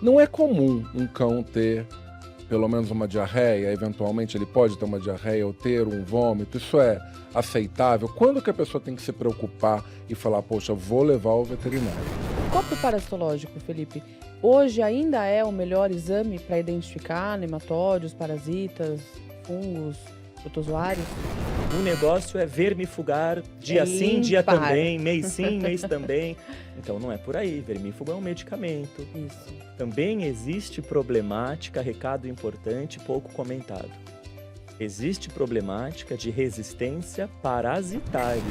Não é comum um cão ter pelo menos uma diarreia, eventualmente ele pode ter uma diarreia ou ter um vômito, isso é aceitável? Quando que a pessoa tem que se preocupar e falar, poxa, vou levar ao veterinário? O corpo parasitológico, Felipe, hoje ainda é o melhor exame para identificar nematóides, parasitas, fungos, protozoários? O negócio é vermifugar dia sim, dia também, mês sim, mês também. Então não é por aí, vermífugo é um medicamento. Isso. Também existe problemática, recado importante, pouco comentado. Existe problemática de resistência parasitária.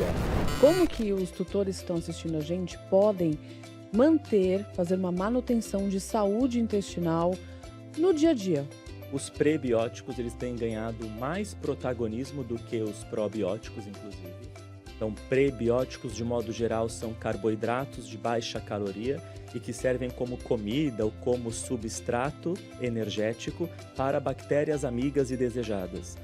Como que os tutores que estão assistindo a gente podem fazer uma manutenção de saúde intestinal no dia a dia? Os prebióticos, eles têm ganhado mais protagonismo do que os probióticos, inclusive. Então, prebióticos, de modo geral, são carboidratos de baixa caloria e que servem como comida ou como substrato energético para bactérias amigas e desejadas.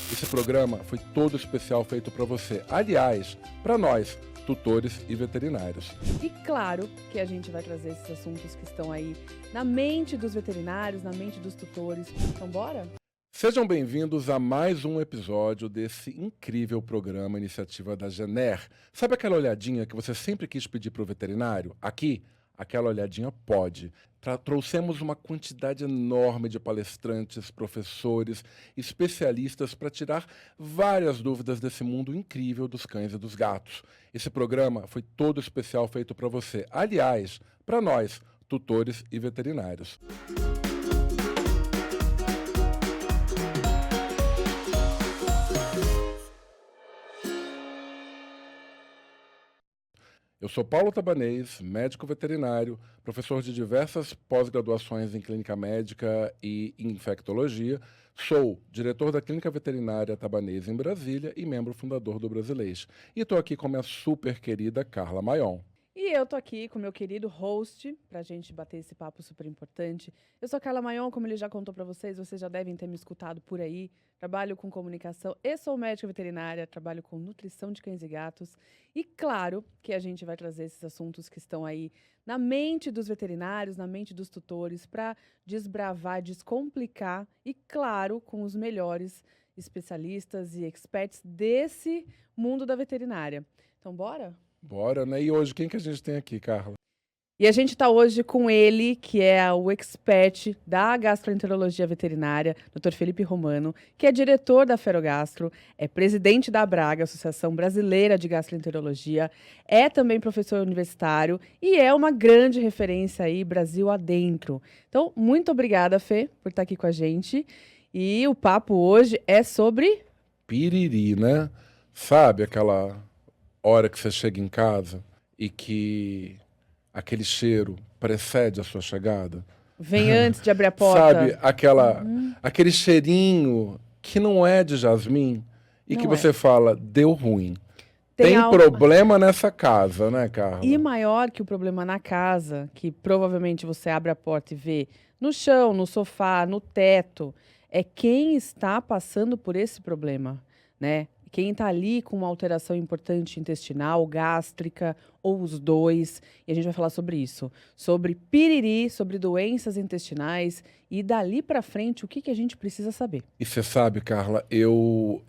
Esse programa foi todo especial feito para você. Aliás, para nós, tutores e veterinários. E claro que a gente vai trazer esses assuntos que estão aí na mente dos veterinários, na mente dos tutores. Então, bora? Sejam bem-vindos a mais um episódio desse incrível programa, iniciativa da Gener. Sabe aquela olhadinha que você sempre quis pedir para o veterinário? Aqui, aquela olhadinha pode. Trouxemos uma quantidade enorme de palestrantes, professores, especialistas para tirar várias dúvidas desse mundo incrível dos cães e dos gatos. Esse programa foi todo especial feito para você. Aliás, para nós, tutores e veterinários. Eu sou Paulo Tabanês, médico veterinário, professor de diversas pós-graduações em clínica médica e infectologia. Sou diretor da Clínica Veterinária Tabanês em Brasília e membro fundador do Brasilês. E estou aqui com a minha super querida Carla Maion. E eu tô aqui com o meu querido host, pra gente bater esse papo super importante. Eu sou a Carla Maion, como ele já contou pra vocês já devem ter me escutado por aí. Trabalho com comunicação e sou médica veterinária, trabalho com nutrição de cães e gatos. E claro que a gente vai trazer esses assuntos que estão aí na mente dos veterinários, na mente dos tutores, para desbravar, descomplicar e, claro, com os melhores especialistas e experts desse mundo da veterinária. Então, bora? Bora, né? E hoje, quem que a gente tem aqui, Carla? E a gente está hoje com ele, que é o expert da gastroenterologia veterinária, Dr. Felipe Romano, que é diretor da Ferogastro, é presidente da ABRAGA, Associação Brasileira de Gastroenterologia, é também professor universitário e é uma grande referência aí, Brasil adentro. Então, muito obrigada, Fê, por estar aqui com a gente. E o papo hoje é sobre... Piriri, né? Sabe aquela hora que você chega em casa e que aquele cheiro precede a sua chegada? Vem antes de abrir a porta. Sabe, aquele cheirinho que não é de jasmim e Não que é. você fala, deu ruim. Tem algo... problema nessa casa, né, Carla? E maior que o problema na casa, que provavelmente você abre a porta e vê no chão, no sofá, no teto, é quem está passando por esse problema, né? Quem está ali com uma alteração importante intestinal, gástrica, ou os dois. E a gente vai falar sobre isso. Sobre piriri, sobre doenças intestinais. E dali para frente, o que a gente precisa saber? E você sabe, Carla, eu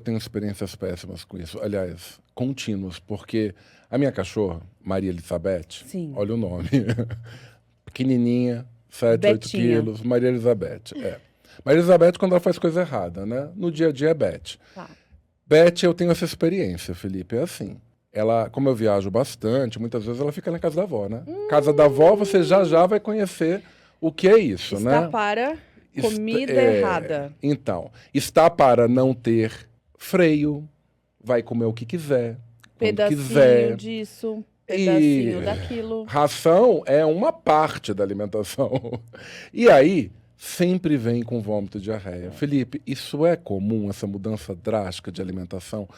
tenho experiências péssimas com isso. Aliás, contínuas, porque a minha cachorra, Maria Elizabeth, Sim. olha o nome, pequenininha, 7, 8 quilos, Maria Elizabeth. Maria Elizabeth quando ela faz coisa errada, né? No dia a dia é Beth. Tá. Beth, eu tenho essa experiência, Felipe, é assim. Ela, como eu viajo bastante, muitas vezes ela fica na casa da avó, né? Casa da avó, você já vai conhecer o que é isso, né? Está para comida errada. Então, está para não ter freio, vai comer o que quiser, pedacinho quando quiser. Disso, pedacinho daquilo. Ração é uma parte da alimentação. E aí, sempre vem com vômito e diarreia. Felipe, isso é comum, essa mudança drástica de alimentação?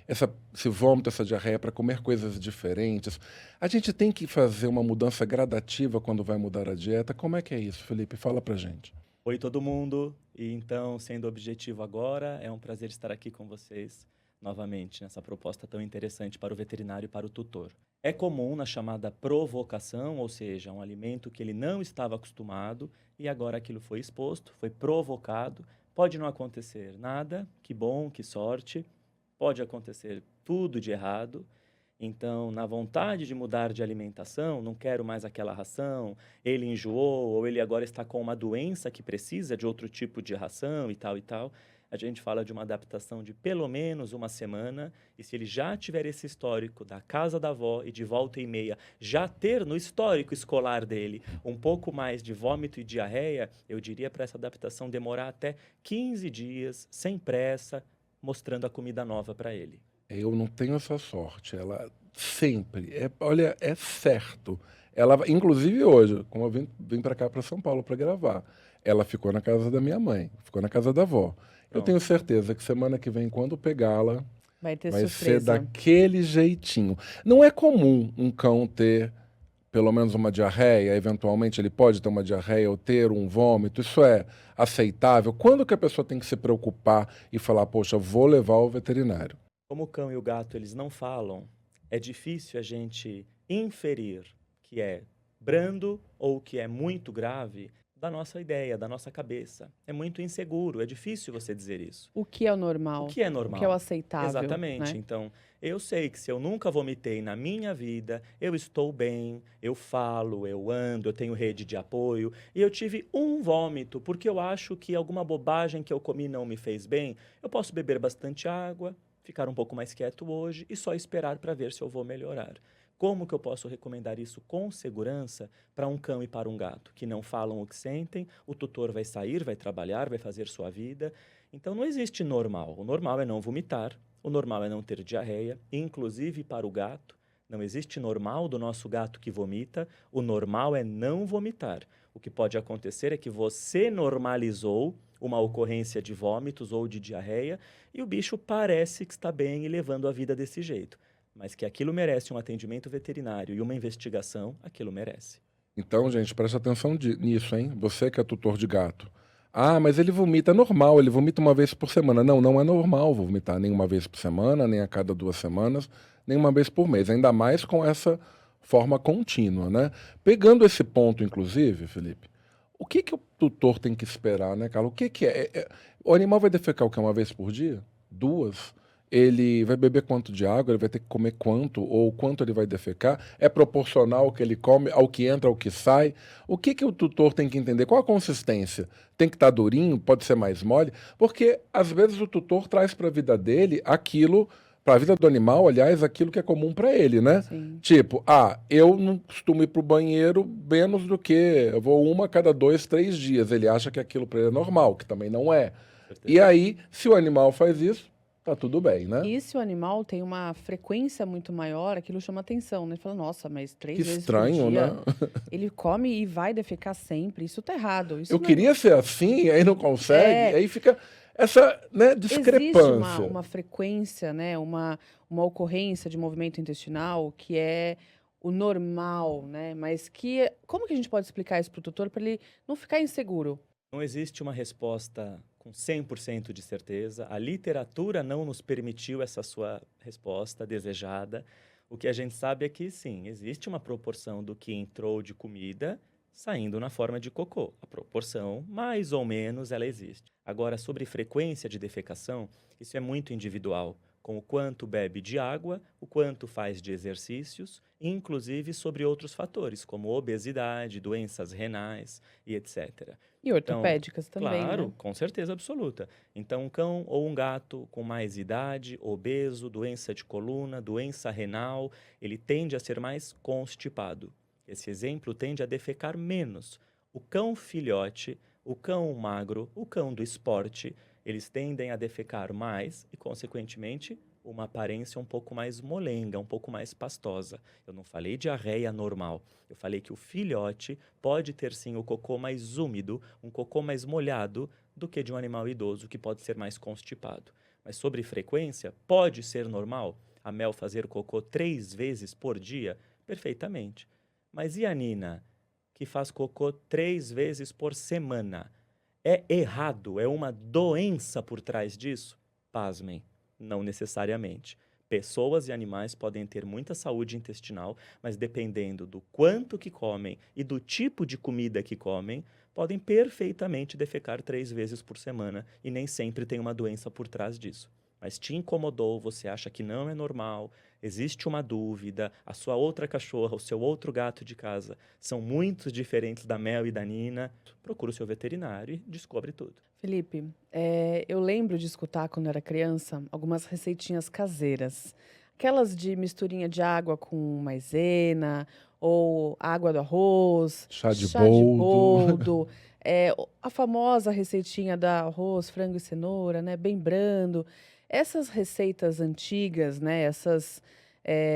Esse vômito, essa diarreia para comer coisas diferentes? A gente tem que fazer uma mudança gradativa quando vai mudar a dieta? Como é que é isso, Felipe? Fala pra gente. Oi, todo mundo. E então, sendo objetivo agora, é um prazer estar aqui com vocês novamente nessa proposta tão interessante para o veterinário e para o tutor. É comum na chamada provocação, ou seja, um alimento que ele não estava acostumado e agora aquilo foi exposto, foi provocado. Pode não acontecer nada, que bom, que sorte. Pode acontecer tudo de errado. Então, na vontade de mudar de alimentação, não quero mais aquela ração, ele enjoou ou ele agora está com uma doença que precisa de outro tipo de ração e tal, a gente fala de uma adaptação de pelo menos uma semana, e se ele já tiver esse histórico da casa da avó e de volta e meia, já ter no histórico escolar dele um pouco mais de vômito e diarreia, eu diria para essa adaptação demorar até 15 dias, sem pressa, mostrando a comida nova para ele. Eu não tenho essa sorte. Ela sempre, olha, é certo. Ela, inclusive hoje, como eu vim para cá, para São Paulo, para gravar, ela ficou na casa da minha mãe, ficou na casa da avó. Eu tenho certeza que semana que vem, quando pegá-la, Vai ter vai ser surpresa. daquele jeitinho. Não é comum um cão ter pelo menos uma diarreia, eventualmente ele pode ter uma diarreia ou ter um vômito, isso é aceitável? Quando que a pessoa tem que se preocupar e falar, poxa, vou levar ao veterinário? Como o cão e o gato eles não falam, é difícil a gente inferir que é brando ou que é muito grave da nossa ideia, da nossa cabeça. É muito inseguro, é difícil você dizer isso. O que é o normal? O que é O normal? que é o aceitável? Exatamente. Né? Então, eu sei que se eu nunca vomitei na minha vida, eu estou bem, eu falo, eu ando, eu tenho rede de apoio, e eu tive um vômito porque eu acho que alguma bobagem que eu comi não me fez bem, eu posso beber bastante água, ficar um pouco mais quieto hoje e só esperar para ver se eu vou melhorar. Como que eu posso recomendar isso com segurança para um cão e para um gato, que não falam o que sentem, o tutor vai sair, vai trabalhar, vai fazer sua vida. Então não existe normal. O normal é não vomitar, o normal é não ter diarreia, inclusive para o gato. Não existe normal do nosso gato que vomita, o normal é não vomitar. O que pode acontecer é que você normalizou uma ocorrência de vômitos ou de diarreia e o bicho parece que está bem e levando a vida desse jeito. Mas que aquilo merece um atendimento veterinário e uma investigação, aquilo merece. Então, gente, presta atenção nisso, hein? Você que é tutor de gato. Ah, mas ele vomita normal, ele vomita uma vez por semana. Não, não é normal vomitar nem uma vez por semana, nem a cada 2 semanas, nem uma vez por mês. Ainda mais com essa forma contínua, né? Pegando esse ponto, inclusive, Felipe, o que que o tutor tem que esperar, né, Carla? O que que o animal vai defecar o quê? Uma vez por dia? 2? Ele vai beber quanto de água? Ele vai ter que comer quanto? Ou quanto ele vai defecar? É proporcional ao que ele come, ao que entra, ao que sai? O que que o tutor tem que entender? Qual a consistência? Tem que estar durinho? Pode ser mais mole? Porque, às vezes, o tutor traz para a vida dele aquilo, para a vida do animal, aliás, aquilo que é comum para ele, né? Sim. Tipo, eu não costumo ir para o banheiro menos do que, eu vou uma a cada 2, 3 dias. Ele acha que aquilo para ele é normal, que também não é. E aí, se o animal faz isso, tá tudo bem, né? E se o animal tem uma frequência muito maior, aquilo chama atenção, né? Fala, nossa, mas 3 Que vezes estranho, por dia, né? ele come e vai defecar sempre. Isso tá errado. Isso Eu não é- queria ser assim, aí não consegue, É. aí fica essa, né, Existe discrepância. uma frequência, né? Uma ocorrência de movimento intestinal que é o normal, né? Mas que. Como que a gente pode explicar isso para o tutor para ele não ficar inseguro? Não existe uma resposta com 100% de certeza. A literatura não nos permitiu essa sua resposta desejada. O que a gente sabe é que, sim, existe uma proporção do que entrou de comida saindo na forma de cocô. A proporção, mais ou menos, ela existe. Agora, sobre frequência de defecação, isso é muito individual, com o quanto bebe de água, o quanto faz de exercícios, inclusive sobre outros fatores, como obesidade, doenças renais e etc. E ortopédicas também, Claro, né? com certeza absoluta. Então, um cão ou um gato com mais idade, obeso, doença de coluna, doença renal, ele tende a ser mais constipado. Esse exemplo tende a defecar menos. O cão filhote, o cão magro, o cão do esporte, eles tendem a defecar mais e, consequentemente, uma aparência um pouco mais molenga, um pouco mais pastosa. Eu não falei diarreia normal. Eu falei que o filhote pode ter sim o cocô mais úmido, um cocô mais molhado do que de um animal idoso que pode ser mais constipado. Mas sobre frequência, pode ser normal a Mel fazer cocô 3 vezes por dia? Perfeitamente. Mas e a Nina, que faz cocô 3 vezes por semana? É errado? É uma doença por trás disso? Pasmem, não necessariamente. Pessoas e animais podem ter muita saúde intestinal, mas dependendo do quanto que comem e do tipo de comida que comem, podem perfeitamente defecar 3 vezes por semana e nem sempre tem uma doença por trás disso. Mas te incomodou, você acha que não é normal, existe uma dúvida, a sua outra cachorra, o seu outro gato de casa são muito diferentes da Mel e da Nina, procura o seu veterinário e descobre tudo. Felipe, eu lembro de escutar quando era criança algumas receitinhas caseiras. Aquelas de misturinha de água com maisena, ou água do arroz, Chá de chá de boldo. boldo, a famosa receitinha da arroz, frango e cenoura, né, bem brando. Essas receitas antigas, né, essas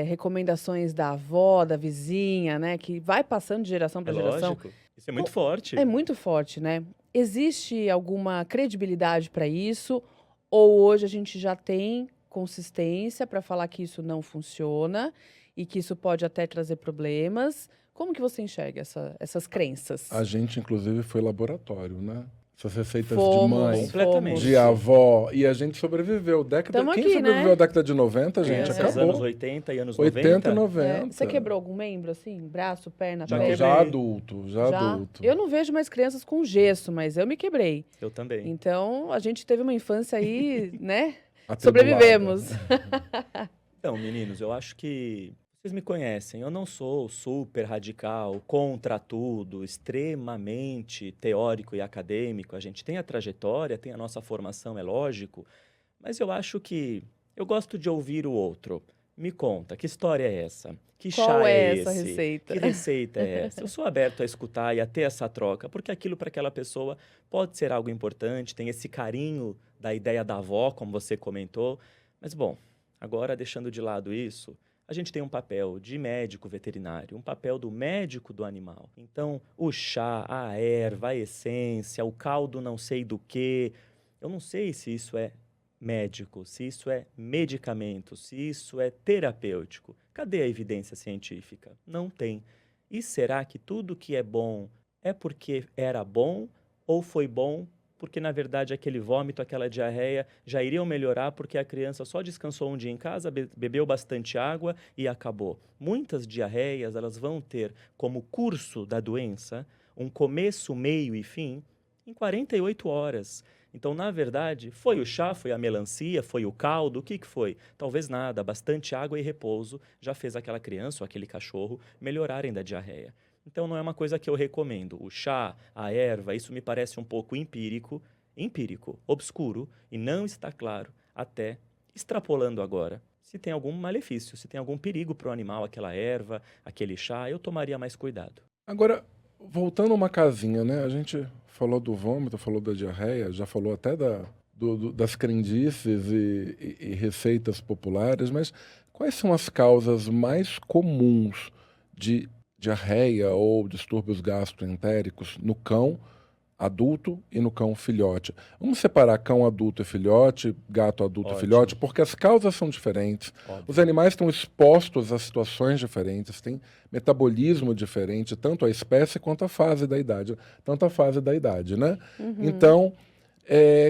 recomendações da avó, da vizinha, né, que vai passando de geração É para geração, lógico, isso é muito forte. é muito forte, né? Existe alguma credibilidade para isso? Ou hoje a gente já tem consistência para falar que isso não funciona e que isso pode até trazer problemas? Como que você enxerga essas crenças? A gente, inclusive, foi laboratório, né? Essas receitas de Fomos, mãe, Completamente. de avó, e a gente sobreviveu. Tamo Quem aqui, sobreviveu né? à década de 90, gente, Essas acabou. anos 80 e anos 80 e 90. 90. Você quebrou algum membro, assim? Braço, perna, Já Não, pé? quebrei. já adulto, já adulto. Eu não vejo mais crianças com gesso, mas eu me quebrei. Eu também. Então, a gente teve uma infância aí, né? Atribulada. Sobrevivemos. Então, meninos, eu acho que vocês me conhecem. Eu não sou super radical, contra tudo, extremamente teórico e acadêmico. A gente tem a trajetória, tem a nossa formação, é lógico. Mas eu acho que eu gosto de ouvir o outro. Me conta, que história é essa? Que Qual chá é é essa esse? receita? Que receita é essa? Eu sou aberto a escutar e a ter essa troca, porque aquilo para aquela pessoa pode ser algo importante, tem esse carinho da ideia da avó, como você comentou. Mas, bom, agora deixando de lado isso, a gente tem um papel de médico veterinário, um papel do médico do animal. Então, o chá, a erva, a essência, o caldo não sei do quê, eu não sei se isso é médico, se isso é medicamento, se isso é terapêutico. Cadê a evidência científica? Não tem. E será que tudo que é bom é porque era bom ou foi bom porque, na verdade, aquele vômito, aquela diarreia já iriam melhorar porque a criança só descansou um dia em casa, bebeu bastante água e acabou? Muitas diarreias, elas vão ter como curso da doença um começo, meio e fim em 48 horas. Então, na verdade, foi o chá, foi a melancia, foi o caldo, o que foi? Talvez nada, bastante água e repouso já fez aquela criança ou aquele cachorro melhorarem da diarreia. Então, não é uma coisa que eu recomendo. O chá, a erva, isso me parece um pouco empírico, obscuro, e não está claro, até extrapolando agora, se tem algum malefício, se tem algum perigo para o animal, aquela erva, aquele chá, eu tomaria mais cuidado. Agora, voltando a uma casinha, né? A gente falou do vômito, falou da diarreia, já falou até das crendices e receitas populares, mas quais são as causas mais comuns de diarreia ou distúrbios gastroentéricos no cão adulto e no cão filhote? Vamos separar cão adulto e filhote, gato adulto e Ótimo. filhote, porque as causas são diferentes. Óbvio. Os animais estão expostos a situações diferentes, têm metabolismo diferente, tanto a espécie quanto a fase da idade. Tanto a fase da idade, né? Então,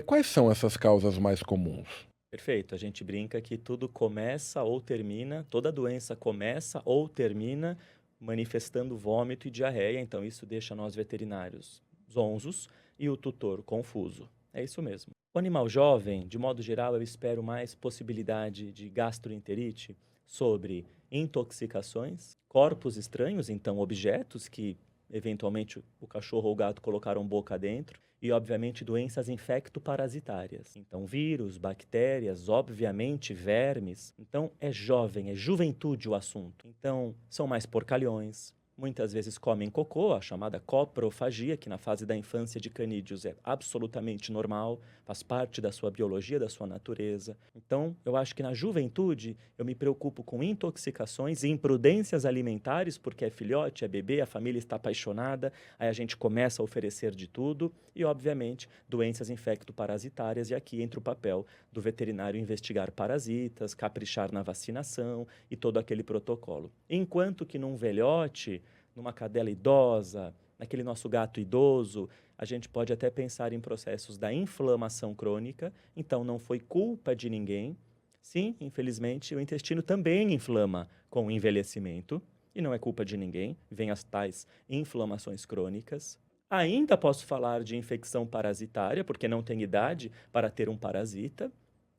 quais são essas causas mais comuns? Perfeito, a gente brinca que tudo começa ou termina, toda doença começa ou termina manifestando vômito e diarreia, então isso deixa nós veterinários zonzos e o tutor confuso. É isso mesmo. O animal jovem, de modo geral, eu espero mais possibilidade de gastroenterite sobre intoxicações, corpos estranhos, então objetos que eventualmente o cachorro ou o gato colocaram boca dentro, e obviamente doenças infecto-parasitárias. Então vírus, bactérias, obviamente vermes. Então é jovem, é juventude o assunto. Então são mais porcalhões. Muitas vezes comem cocô, a chamada coprofagia, que na fase da infância de canídeos é absolutamente normal, faz parte da sua biologia, da sua natureza. Então, eu acho que na juventude eu me preocupo com intoxicações e imprudências alimentares, porque é filhote, é bebê, a família está apaixonada, aí a gente começa a oferecer de tudo e, obviamente, doenças infecto-parasitárias, e aqui entra o papel do veterinário investigar parasitas, caprichar na vacinação e todo aquele protocolo. Enquanto que num velhote, numa cadela idosa, naquele nosso gato idoso, a gente pode até pensar em processos da inflamação crônica, então não foi culpa de ninguém, Sim, infelizmente, o intestino também inflama com o envelhecimento, e não é culpa de ninguém, vem as tais inflamações crônicas. Ainda posso falar de infecção parasitária, porque não tem idade para ter um parasita,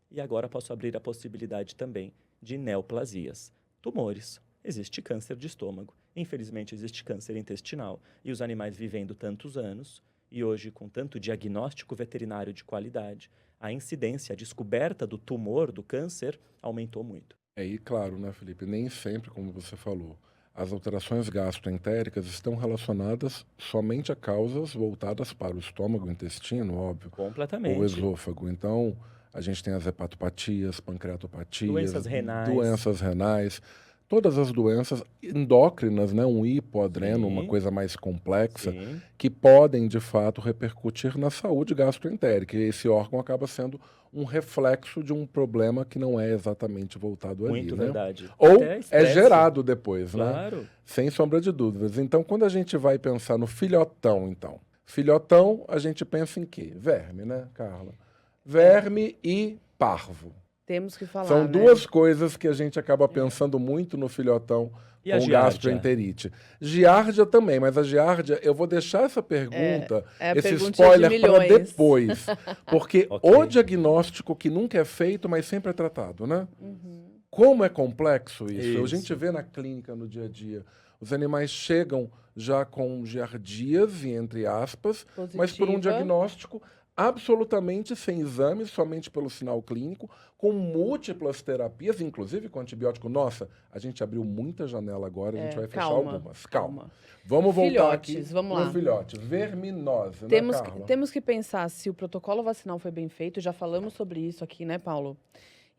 e agora posso abrir a possibilidade também de neoplasias, tumores. Existe câncer de estômago, infelizmente existe câncer intestinal, e os animais vivendo tantos anos, e hoje com tanto diagnóstico veterinário de qualidade, a incidência, a descoberta do tumor, do câncer, aumentou muito. E claro, né, Felipe, nem sempre, como você falou, as alterações gastroentéricas estão relacionadas somente a causas voltadas para o estômago, o intestino, óbvio, ou o Completamente. esôfago. Então, a gente tem as hepatopatias, pancreatopatias, Doenças renais. todas as doenças endócrinas, né, um hipoadreno, uma Sim. coisa mais complexa, Sim, que podem, de fato, repercutir na saúde gastroentérica. E esse órgão acaba sendo um reflexo de um problema que não é exatamente voltado ali, muito né? verdade. Ou Até é estresse. gerado depois, né? Claro. Sem sombra de dúvidas. Então, quando a gente vai pensar no filhotão, então, filhotão, a gente pensa em quê? Verme, né, Carla? Verme e parvo. Temos que falar, São né? duas coisas que a gente acaba pensando muito no filhotão E a com giardia? gastroenterite. Giardia também, mas a giardia, eu vou deixar essa pergunta, é a esse perguntinha spoiler de para milhões. depois. Porque Ok. o diagnóstico que nunca é feito, mas sempre é tratado, né? Como é complexo isso? A Isso. gente vê na clínica, no dia a dia. Os animais chegam já com giardíase, entre aspas, mas por um Positiva. diagnóstico absolutamente sem exame, somente pelo sinal clínico, com múltiplas terapias, inclusive com antibiótico. Nossa, a gente abriu muita janela agora, a gente vai fechar calma, algumas. Calma. calma. Vamos voltar aqui Filhotes, vamos no lá. filhote. Verminose, Temos, né, Carla? temos que pensar se o protocolo vacinal foi bem feito. Já falamos sobre isso aqui, né, Paulo?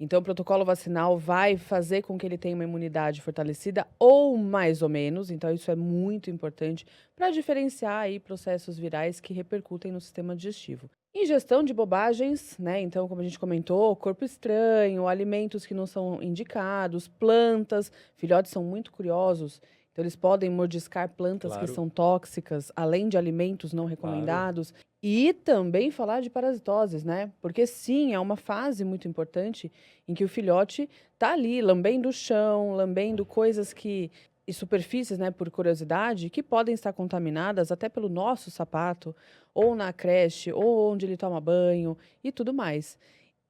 Então, o protocolo vacinal vai fazer com que ele tenha uma imunidade fortalecida ou mais ou menos. Então, isso é muito importante para diferenciar aí processos virais que repercutem no sistema digestivo. Ingestão de bobagens, né? Então, como a gente comentou, corpo estranho, alimentos que não são indicados, plantas. Filhotes são muito curiosos. Então, eles podem mordiscar plantas que Claro. são tóxicas, além de alimentos não recomendados. E também falar de parasitoses, né? Porque sim, é uma fase muito importante em que o filhote tá ali, lambendo o chão, lambendo coisas que e superfícies, né, por curiosidade, que podem estar contaminadas até pelo nosso sapato, ou na creche, ou onde ele toma banho e tudo mais.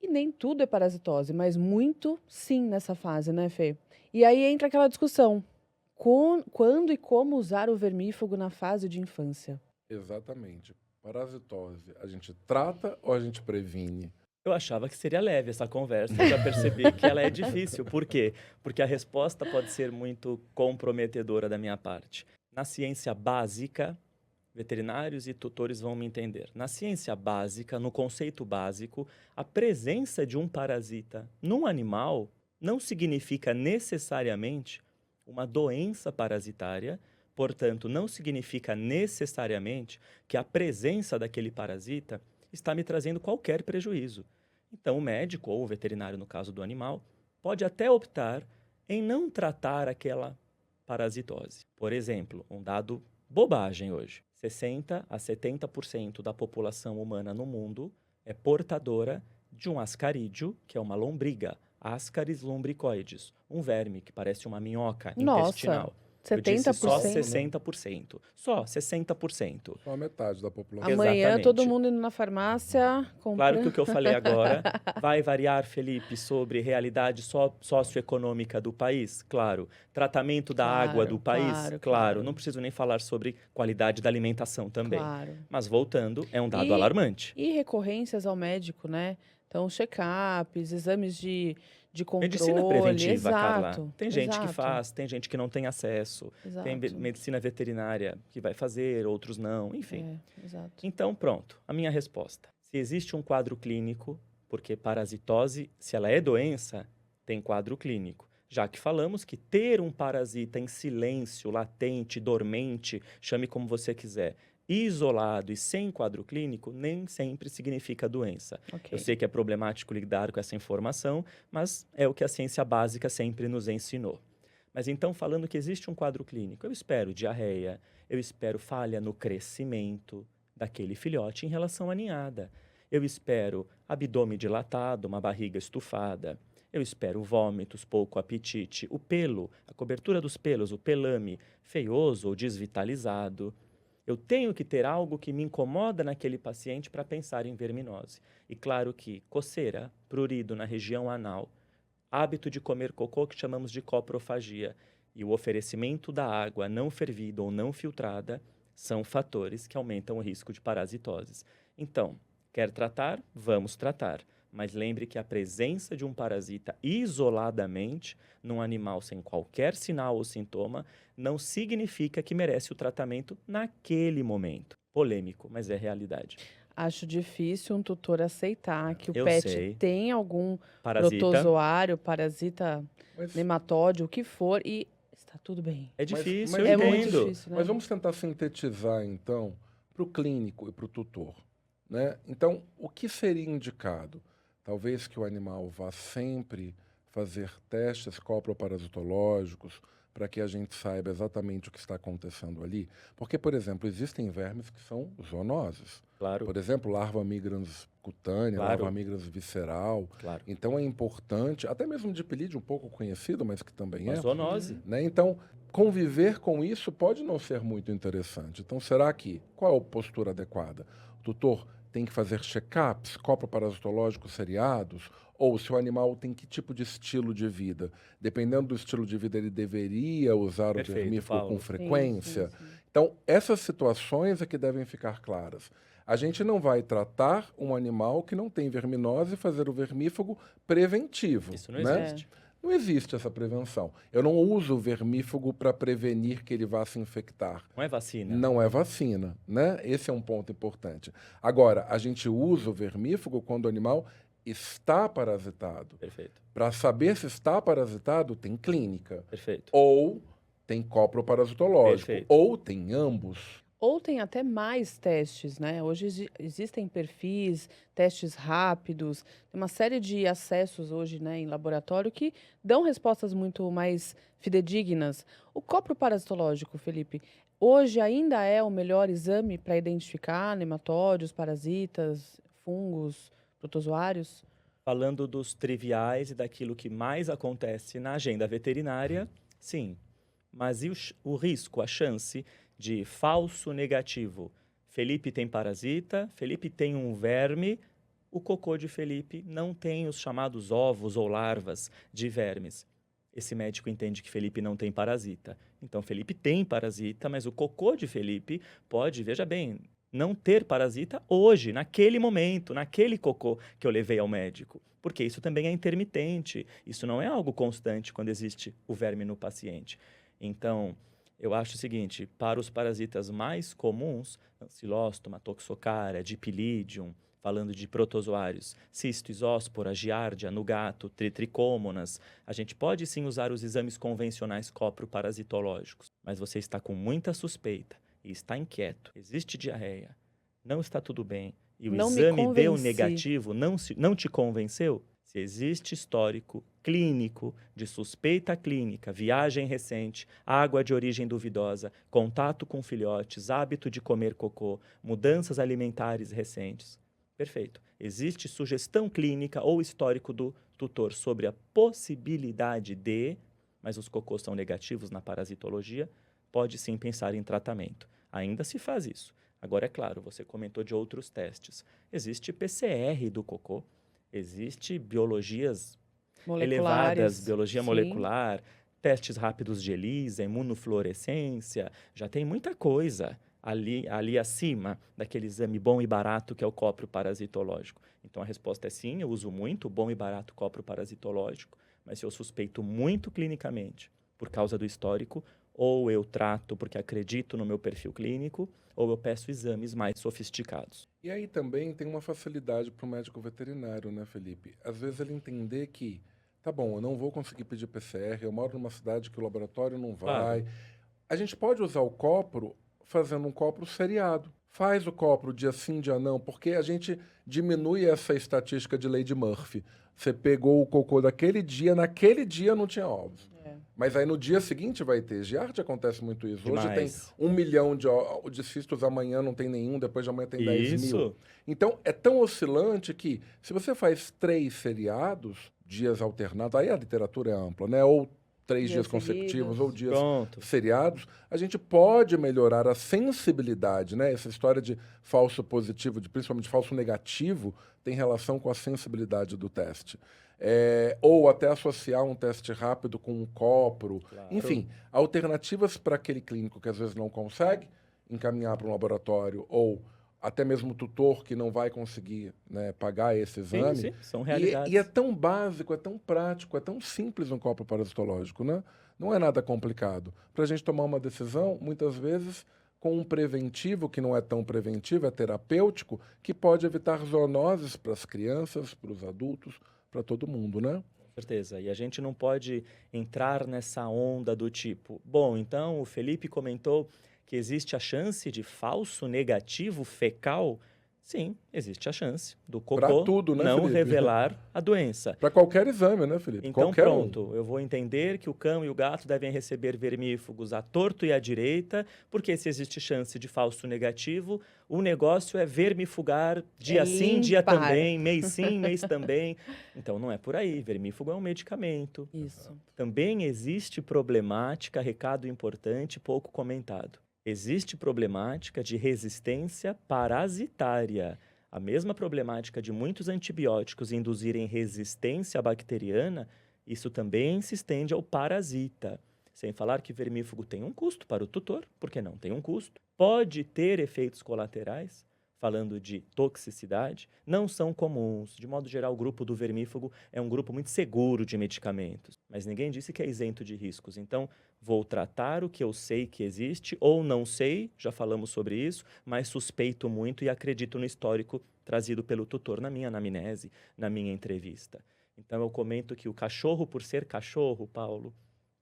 E nem tudo é parasitose, mas muito sim nessa fase, né, Fê? E aí entra aquela discussão. Quando e como usar o vermífugo na fase de infância? Exatamente. Parasitose, a gente trata ou a gente previne? Eu achava que seria leve essa conversa, eu já percebi que ela é difícil. Por quê? Porque a resposta pode ser muito comprometedora da minha parte. Na ciência básica, veterinários e tutores vão me entender. Na ciência básica, no conceito básico, a presença de um parasita num animal não significa necessariamente uma doença parasitária, portanto, não significa necessariamente que a presença daquele parasita está me trazendo qualquer prejuízo. Então, o médico, ou o veterinário, no caso do animal, pode até optar em não tratar aquela parasitose. Por exemplo, um dado bobagem hoje: 60% a 70% da população humana no mundo é portadora de um ascarídeo, que é uma lombriga, Ascaris lumbricoides, um verme que parece uma minhoca intestinal. Eu disse só 70%? 60%. Só 60%. Só a metade da população. Amanhã, Exatamente. todo mundo indo na farmácia comprando. Claro que o que eu falei agora vai variar, Felipe, sobre realidade socioeconômica do país, claro. Tratamento da água do país, claro. Não preciso nem falar sobre qualidade da alimentação também. Claro. Mas voltando, é um dado alarmante. E recorrências ao médico, né? Então, check-ups, exames de controle. Medicina preventiva, exato, Carla. Tem gente que faz, tem gente que não tem acesso. Exato. Tem medicina veterinária que vai fazer, outros não, enfim. Exato. Então, pronto, a minha resposta. Se existe um quadro clínico, porque parasitose, se ela é doença, tem quadro clínico. Já que falamos que ter um parasita em silêncio, latente, dormente, chame como você quiser, isolado e sem quadro clínico, nem sempre significa doença. Okay. Eu sei que é problemático lidar com essa informação, mas é o que a ciência básica sempre nos ensinou. Mas então, falando que existe um quadro clínico, eu espero diarreia, eu espero falha no crescimento daquele filhote em relação à ninhada. Eu espero abdômen dilatado, uma barriga estufada. Eu espero vômitos, pouco apetite, o pelo, a cobertura dos pelos, o pelame, feioso ou desvitalizado. Eu tenho que ter algo que me incomoda naquele paciente para pensar em verminose. E claro que coceira, prurido na região anal, hábito de comer cocô que chamamos de coprofagia e o oferecimento da água não fervida ou não filtrada são fatores que aumentam o risco de parasitoses. Então, quer tratar? Vamos tratar. Mas lembre que a presença de um parasita isoladamente num animal sem qualquer sinal ou sintoma não significa que merece o tratamento naquele momento. Polêmico, mas é realidade. Acho difícil um tutor aceitar que o Eu pet sei. tem algum Parasita. protozoário, parasita, Mas, nematóide, o que for, e está tudo bem. É difícil, mas eu É muito entendo. difícil, né? mas vamos tentar sintetizar, então, para o clínico e para o tutor, né? Então, o que seria indicado? Talvez que o animal vá sempre fazer testes coproparasitológicos para que a gente saiba exatamente o que está acontecendo ali. Porque, por exemplo, existem vermes que são zoonoses. Claro, Por exemplo, larva migrans cutânea, Claro. larva migrans visceral. claro. Então é importante, até mesmo de Dipilídeo, um pouco conhecido, mas que também Uma é, zoonose. né? Então, conviver com isso pode não ser muito interessante. Então, será que, qual é a postura adequada? O tutor tem que fazer check-ups coproparasitológicos seriados? Ou se o animal tem que tipo de estilo de vida? Dependendo do estilo de vida, ele deveria usar Perfeito, o vermífugo Paulo. com frequência? Sim, sim, sim. Então, essas situações é que devem ficar claras. A gente não vai tratar um animal que não tem verminose e fazer o vermífugo preventivo. Isso não né? existe. Não existe essa prevenção. Eu não uso o vermífugo para prevenir que ele vá se infectar. Não é vacina. Não é vacina, né? Esse é um ponto importante. Agora, a gente usa o vermífugo quando o animal está parasitado. Perfeito, Para saber se está parasitado, tem clínica. perfeito. Ou tem coproparasitológico. Perfeito. Ou tem ambos. Ou tem até mais testes, né? Hoje existem perfis, testes rápidos, tem uma série de acessos hoje, né, em laboratório que dão respostas muito mais fidedignas. O coproparasitológico, Felipe, hoje ainda é o melhor exame para identificar nematóides, parasitas, fungos, protozoários? Falando dos triviais e daquilo que mais acontece na agenda veterinária, sim. Mas e o risco, a chance de falso negativo? Felipe tem parasita, Felipe tem um verme, o cocô de Felipe não tem os chamados ovos ou larvas de vermes. Esse médico entende que Felipe não tem parasita. Então, Felipe tem parasita, mas o cocô de Felipe pode, veja bem, não ter parasita hoje, naquele momento, naquele cocô que eu levei ao médico. Porque isso também é intermitente. Isso não é algo constante quando existe o verme no paciente. Então, eu acho o seguinte, para os parasitas mais comuns, Ancylostoma, Toxocara, Dipilídeo, falando de protozoários, cisto, isóspora, giardia, no gato, tricomonas, a gente pode sim usar os exames convencionais coproparasitológicos, mas você está com muita suspeita e está inquieto, existe diarreia, não está tudo bem, e o Não me exame deu convenci. negativo, não te convenceu? Se existe histórico clínico de suspeita clínica, viagem recente, água de origem duvidosa, contato com filhotes, hábito de comer cocô, mudanças alimentares recentes, perfeito. Existe sugestão clínica ou histórico do tutor sobre a possibilidade de, mas os cocôs são negativos na parasitologia, pode sim pensar em tratamento. Ainda se faz isso. Agora, é claro, você comentou de outros testes. Existe PCR do cocô, existe biologias elevadas, biologia sim. molecular, testes rápidos de ELISA, imunofluorescência, já tem muita coisa ali acima daquele exame bom e barato que é o coproparasitológico. Então a resposta é sim, eu uso muito o bom e barato coproparasitológico, mas se eu suspeito muito clinicamente por causa do histórico, ou eu trato porque acredito no meu perfil clínico, ou eu peço exames mais sofisticados. E aí também tem uma facilidade para o médico veterinário, né, Felipe? Às vezes ele entender que, tá bom, eu não vou conseguir pedir PCR, eu moro numa cidade que o laboratório não vai. Claro. A gente pode usar o copro fazendo um copro seriado. Faz o copro dia sim, dia não, porque a gente diminui essa estatística de Lady Murphy. Você pegou o cocô daquele dia, naquele dia não tinha ovos. Mas aí no dia seguinte vai ter. Giardia acontece muito isso. Hoje tem Demais. 1 milhão de cistos, amanhã não tem nenhum, depois de amanhã tem 10 mil. Isso. Então é tão oscilante que se você faz 3 seriados, dias alternados, aí a literatura é ampla, né? Ou 3 dias Dias consecutivos, seguidos. ou dias Pronto. feriados, a gente pode melhorar a sensibilidade, né? Essa história de falso positivo, principalmente falso negativo, tem relação com a sensibilidade do teste. Ou até associar um teste rápido com um copro. Claro. Enfim, alternativas para aquele clínico que às vezes não consegue encaminhar para um laboratório, ou até mesmo o tutor que não vai conseguir, né, pagar esse exame. Sim, são realidades. E é tão básico, é tão prático, é tão simples um copo parasitológico, né? Não é nada complicado. Para a gente tomar uma decisão, muitas vezes, com um preventivo, que não é tão preventivo, é terapêutico, que pode evitar zoonoses para as crianças, para os adultos, para todo mundo, né? Com certeza. E a gente não pode entrar nessa onda do tipo, bom, então o Felipe comentou que existe a chance de falso negativo fecal. Sim, existe a chance do Pra cocô tudo, né, não Felipe? revelar a doença. Para qualquer exame, né, Felipe? Então, qualquer pronto, eu vou entender que o cão e o gato devem receber vermífugos à torto e à direita, porque se existe chance de falso negativo, o negócio é vermifugar dia sim, dia limpar. também, mês sim, mês também. Então, não é por aí. Vermífugo é um medicamento. Isso. Também existe problemática, recado importante, pouco comentado. Existe problemática de resistência parasitária. A mesma problemática de muitos antibióticos induzirem resistência bacteriana, isso também se estende ao parasita. Sem falar que vermífugo tem um custo para o tutor, porque não tem um custo. Pode ter efeitos colaterais, falando de toxicidade, não são comuns. De modo geral, o grupo do vermífugo é um grupo muito seguro de medicamentos, mas ninguém disse que é isento de riscos. Então, vou tratar o que eu sei que existe ou não sei, já falamos sobre isso, mas suspeito muito e acredito no histórico trazido pelo tutor na minha anamnese, na minha entrevista. Então, eu comento que o cachorro, por ser cachorro, Paulo,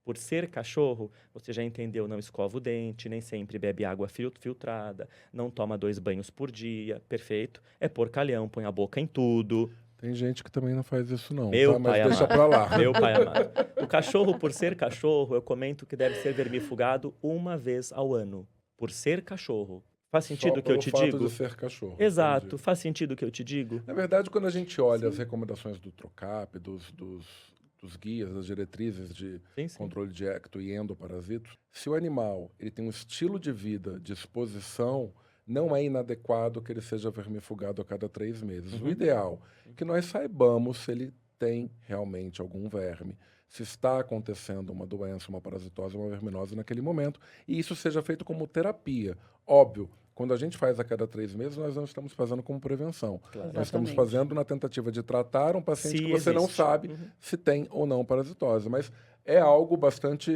por ser cachorro, você já entendeu, não escova o dente, nem sempre bebe água filtrada, não toma 2 banhos por dia, perfeito. É porcalhão, põe a boca em tudo. Tem gente que também não faz isso não, Meu tá? Mas pai deixa amado. pra lá. Meu pai amado. O cachorro, por ser cachorro, eu comento que deve ser vermifugado 1 vez ao ano. Por ser cachorro. Faz sentido Só o que eu pelo te fato digo? de ser cachorro. Exato. Entendi. Faz sentido o que eu te digo? Na verdade, quando a gente olha as recomendações do TROCAP, dos guias, das diretrizes de Sim, sim. controle de ecto e endoparasitos, se o animal ele tem um estilo de vida, de exposição, não é inadequado que ele seja vermifugado a cada 3 meses. O ideal é que nós saibamos se ele tem realmente algum verme, se está acontecendo uma doença, uma parasitose, uma verminose naquele momento, e isso seja feito como terapia. Óbvio, quando a gente faz a cada 3 meses, nós não estamos fazendo como prevenção. Claro. Nós estamos Exatamente. fazendo na tentativa de tratar um paciente Se que você não existe. sabe se tem ou não parasitose. Mas é algo bastante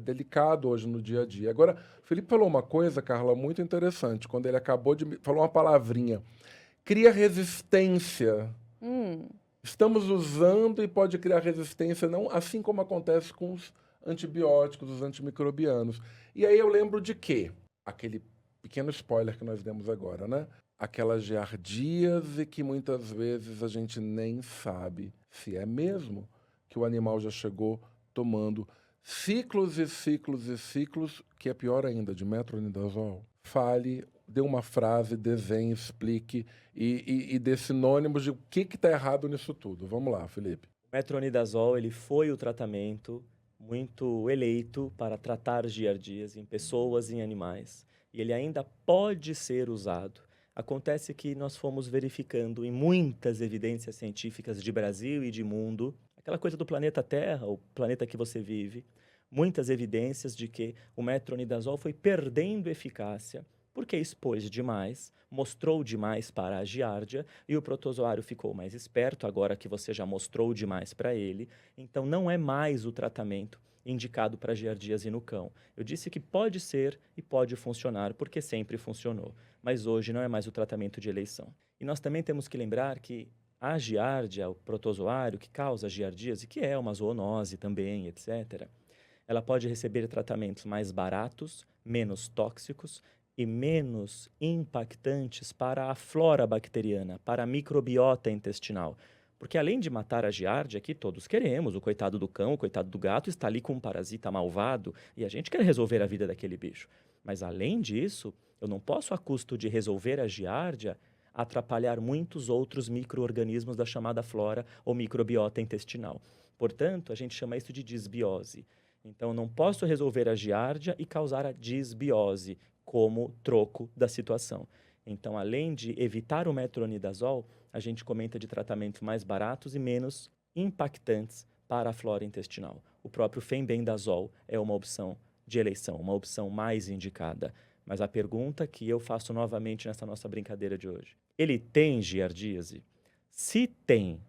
delicado hoje no dia a dia. Agora, o Felipe falou uma coisa, Carla, muito interessante, quando ele acabou de... falou uma palavrinha. Cria resistência. Estamos usando e pode criar resistência, não, assim como acontece com os antibióticos, os antimicrobianos. E aí eu lembro de quê? Aquele pequeno spoiler que nós demos agora, né? Aquelas giardíase que muitas vezes a gente nem sabe se é mesmo que o animal já chegou tomando ciclos e ciclos e ciclos, que é pior ainda, de metronidazol. Fale, dê uma frase, desenhe, explique e dê sinônimos de o que está errado nisso tudo. Vamos lá, Felipe. O metronidazol, ele foi o tratamento muito eleito para tratar giardias em pessoas e em animais. E ele ainda pode ser usado. Acontece que nós fomos verificando em muitas evidências científicas de Brasil e de mundo, aquela coisa do planeta Terra, o planeta que você vive, muitas evidências de que o metronidazol foi perdendo eficácia porque expôs demais, mostrou demais para a giardia e o protozoário ficou mais esperto agora que você já mostrou demais para ele. Então, não é mais o tratamento indicado para giardíase no cão. Eu disse que pode ser e pode funcionar, porque sempre funcionou. Mas hoje não é mais o tratamento de eleição. E nós também temos que lembrar que a giardia, o protozoário que causa a giardíase, que é uma zoonose também, etc., ela pode receber tratamentos mais baratos, menos tóxicos e menos impactantes para a flora bacteriana, para a microbiota intestinal. Porque além de matar a giardia, que todos queremos, o coitado do cão, o coitado do gato está ali com um parasita malvado e a gente quer resolver a vida daquele bicho. Mas além disso, eu não posso, a custo de resolver a giardia, atrapalhar muitos outros micro-organismos da chamada flora ou microbiota intestinal. Portanto, a gente chama isso de disbiose. Então, não posso resolver a giardia e causar a disbiose como troco da situação. Então, além de evitar o metronidazol, a gente comenta de tratamentos mais baratos e menos impactantes para a flora intestinal. O próprio fenbendazol é uma opção de eleição, uma opção mais indicada. Mas a pergunta que eu faço novamente nessa nossa brincadeira de hoje: ele tem giardíase? Se tem,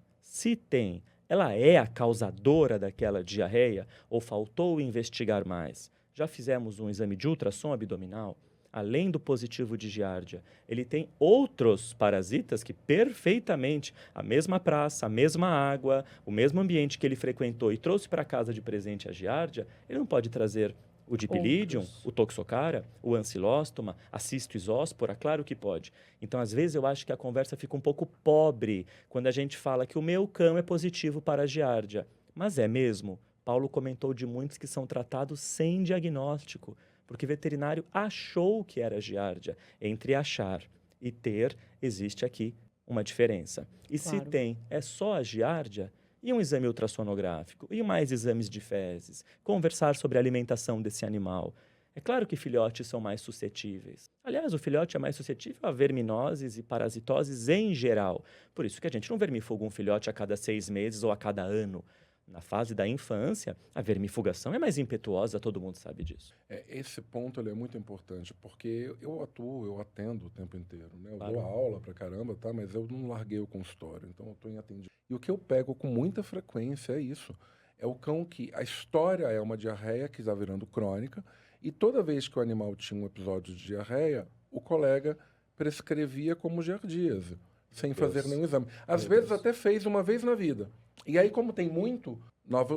ela é a causadora daquela diarreia ou faltou investigar mais? Já fizemos um exame de ultrassom abdominal? Além do positivo de giardia, ele tem outros parasitas que perfeitamente, a mesma praça, a mesma água, o mesmo ambiente que ele frequentou e trouxe para casa de presente a giardia, ele não pode trazer o dipilidium, o toxocara, o ancilóstoma, a cistoisóspora, claro que pode. Então, às vezes, eu acho que a conversa fica um pouco pobre quando a gente fala que o meu cão é positivo para a giardia. Mas é mesmo? Paulo comentou de muitos que são tratados sem diagnóstico, porque o veterinário achou que era giardia. Entre achar e ter, existe aqui uma diferença. E se tem, é só a giardia? E um exame ultrassonográfico? E mais exames de fezes? Conversar sobre a alimentação desse animal? É claro que filhotes são mais suscetíveis. Aliás, o filhote é mais suscetível a verminoses e parasitoses em geral. Por isso que a gente não vermifuga um filhote a cada 6 meses ou a cada ano. Na fase da infância, a vermifugação é mais impetuosa, todo mundo sabe disso. Esse ponto ele é muito importante, porque eu atendo o tempo inteiro, né? Eu Claro. dou aula pra caramba, tá? Mas eu não larguei o consultório, então eu estou em atendimento. E o que eu pego com muita frequência é isso. É o cão que a história é uma diarreia que está virando crônica, e toda vez que o animal tinha um episódio de diarreia, o colega prescrevia como giardíase, sem fazer nenhum exame. Às vezes até fez uma vez na vida. E aí, como tem muito,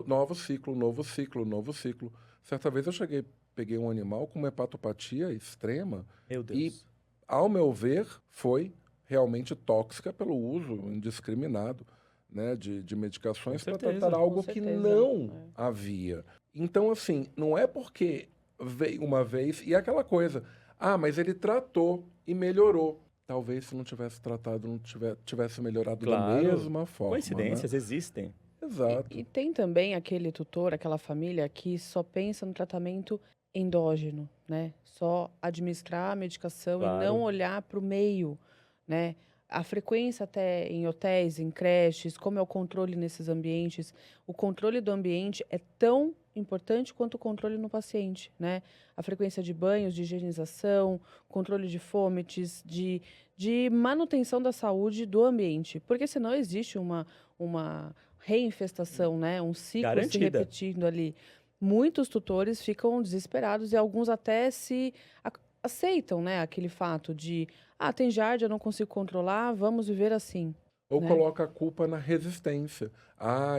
novo ciclo. Certa vez eu peguei um animal com uma hepatopatia extrema. Meu Deus. E, ao meu ver, foi realmente tóxica pelo uso indiscriminado, né, de medicações para tratar algo que não havia. Então, assim, não é porque veio uma vez e é aquela coisa, mas ele tratou e melhorou. Talvez se não tivesse tratado, não tivesse melhorado da mesma forma. Coincidências existem. Exato. E tem também aquele tutor, aquela família que só pensa no tratamento endógeno, né? Só administrar a medicação e não olhar para o meio, né? A frequência até em hotéis, em creches, como é o controle nesses ambientes. O controle do ambiente é tão importante quanto o controle no paciente, né? A frequência de banhos, de higienização, controle de fomites, de manutenção da saúde do ambiente. Porque senão existe uma reinfestação, né? Um ciclo se repetindo ali. Muitos tutores ficam desesperados e alguns até aceitam, né, aquele fato de tem giardia, eu não consigo controlar, vamos viver assim. Ou coloca a culpa na resistência.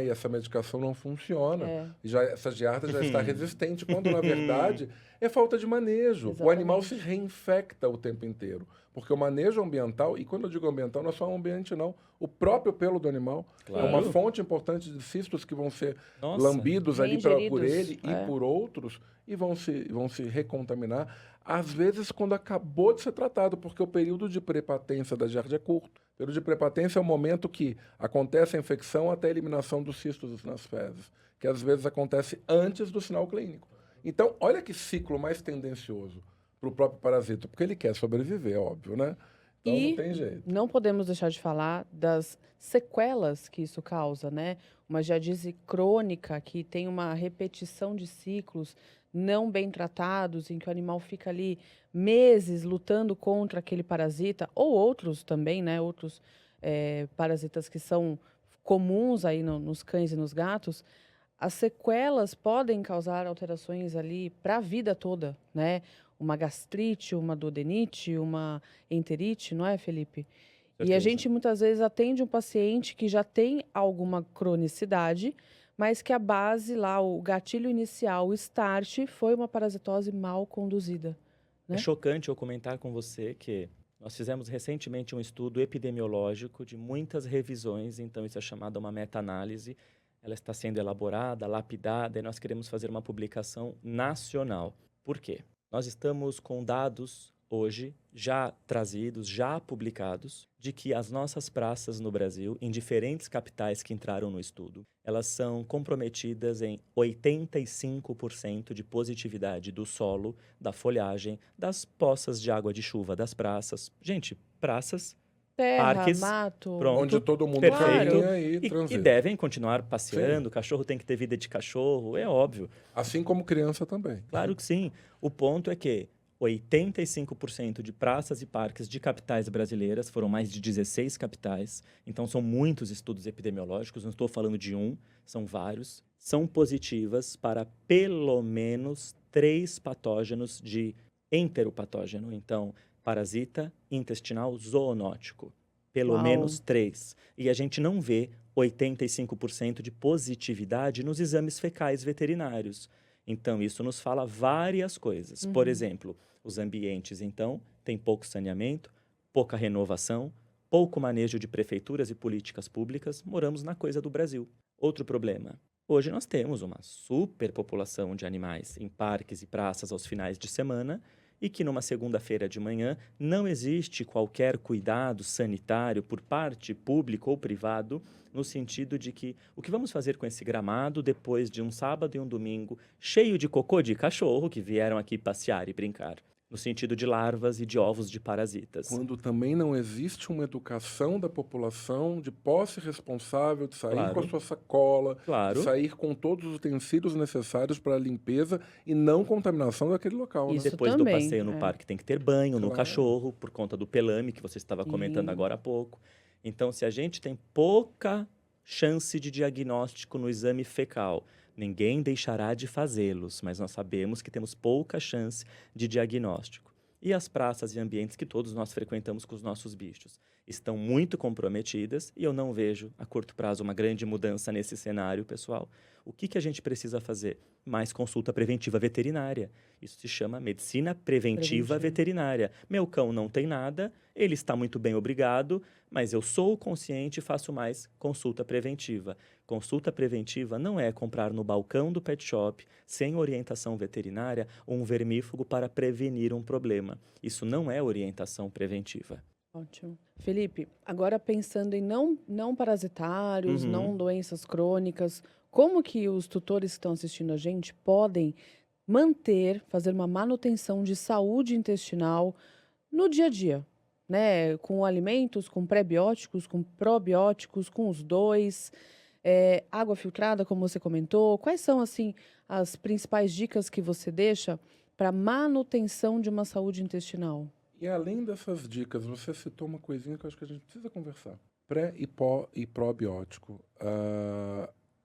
E essa medicação não funciona. Essa giardia já está resistente, quando na verdade é falta de manejo. Exatamente. O animal se reinfecta o tempo inteiro. Porque o manejo ambiental, e quando eu digo ambiental, não é só o ambiente, não. O próprio pelo do animal é uma fonte importante de cistos que vão ser lambidos ali por ele e por outros e vão se recontaminar. Às vezes, quando acabou de ser tratado, porque o período de prepatência da giardia é curto. O período de prepatência é o momento que acontece a infecção até a eliminação dos cistos nas fezes, que às vezes acontece antes do sinal clínico. Então, olha que ciclo mais tendencioso para o próprio parasita, porque ele quer sobreviver, é óbvio, né? Então não tem jeito. Não podemos deixar de falar das sequelas que isso causa, né? Uma giardíase crônica que tem uma repetição de ciclos não bem tratados, em que o animal fica ali meses lutando contra aquele parasita, ou outros também, né? Outros parasitas que são comuns aí nos cães e nos gatos. As sequelas podem causar alterações ali para a vida toda, né? Uma gastrite, uma duodenite, uma enterite, não é, Felipe? E a gente muitas vezes atende um paciente que já tem alguma cronicidade, mas que a base lá, o gatilho inicial, o start, foi uma parasitose mal conduzida. Né? É chocante eu comentar com você que nós fizemos recentemente um estudo epidemiológico de muitas revisões, então isso é chamado uma meta-análise. Ela está sendo elaborada, lapidada, e nós queremos fazer uma publicação nacional. Por quê? Nós estamos com dados hoje, já trazidos, já publicados, de que as nossas praças no Brasil, em diferentes capitais que entraram no estudo, elas são comprometidas em 85% de positividade do solo, da folhagem, das poças de água de chuva das praças. Gente, praças, Terra, parques, mato. pronto, Onde todo mundo perfeito. caminha e E transita. devem continuar passeando, o cachorro tem que ter vida de cachorro, é óbvio. Assim como criança também. Claro que sim. O ponto é que 85% de praças e parques de capitais brasileiras, foram mais de 16 capitais, então são muitos estudos epidemiológicos, não estou falando de um, são vários, são positivas para pelo menos 3 patógenos de enteropatógeno, então parasita, intestinal, zoonótico. Pelo Uau. menos 3. E a gente não vê 85% de positividade nos exames fecais veterinários. Então, isso nos fala várias coisas. Por exemplo, os ambientes, então, têm pouco saneamento, pouca renovação, pouco manejo de prefeituras e políticas públicas. Moramos na coisa do Brasil. Outro problema. Hoje nós temos uma superpopulação de animais em parques e praças aos finais de semana e que numa segunda-feira de manhã não existe qualquer cuidado sanitário por parte público ou privado, no sentido de que o que vamos fazer com esse gramado depois de um sábado e um domingo cheio de cocô de cachorro que vieram aqui passear e brincar, no sentido de larvas e de ovos de parasitas. Quando também não existe uma educação da população de posse responsável, de sair Claro. com a sua sacola, Claro. de sair com todos os utensílios necessários para a limpeza e não contaminação daquele local. E Né? Isso depois do também, passeio no é. parque tem que ter banho no Claro. cachorro, por conta do pelame que você estava comentando Sim. agora há pouco. Então, se a gente tem pouca chance de diagnóstico no exame fecal, ninguém deixará de fazê-los, mas nós sabemos que temos pouca chance de diagnóstico. E as praças e ambientes que todos nós frequentamos com os nossos bichos estão muito comprometidas e eu não vejo a curto prazo uma grande mudança nesse cenário, pessoal. O que a gente precisa fazer? Mais consulta preventiva veterinária. Isso se chama medicina preventiva veterinária. Meu cão não tem nada, ele está muito bem, obrigado, mas eu sou consciente e faço mais consulta preventiva. Consulta preventiva não é comprar no balcão do pet shop, sem orientação veterinária, um vermífugo para prevenir um problema. Isso não é orientação preventiva. Ótimo. Felipe, agora pensando em não parasitários, não doenças crônicas, como que os tutores que estão assistindo a gente podem fazer uma manutenção de saúde intestinal no dia a dia, né? Com alimentos, com pré-bióticos, com probióticos, com os dois, água filtrada, como você comentou. Quais são, assim, as principais dicas que você deixa para manutenção de uma saúde intestinal? E além dessas dicas, você citou uma coisinha que eu acho que a gente precisa conversar. Pré e probiótico.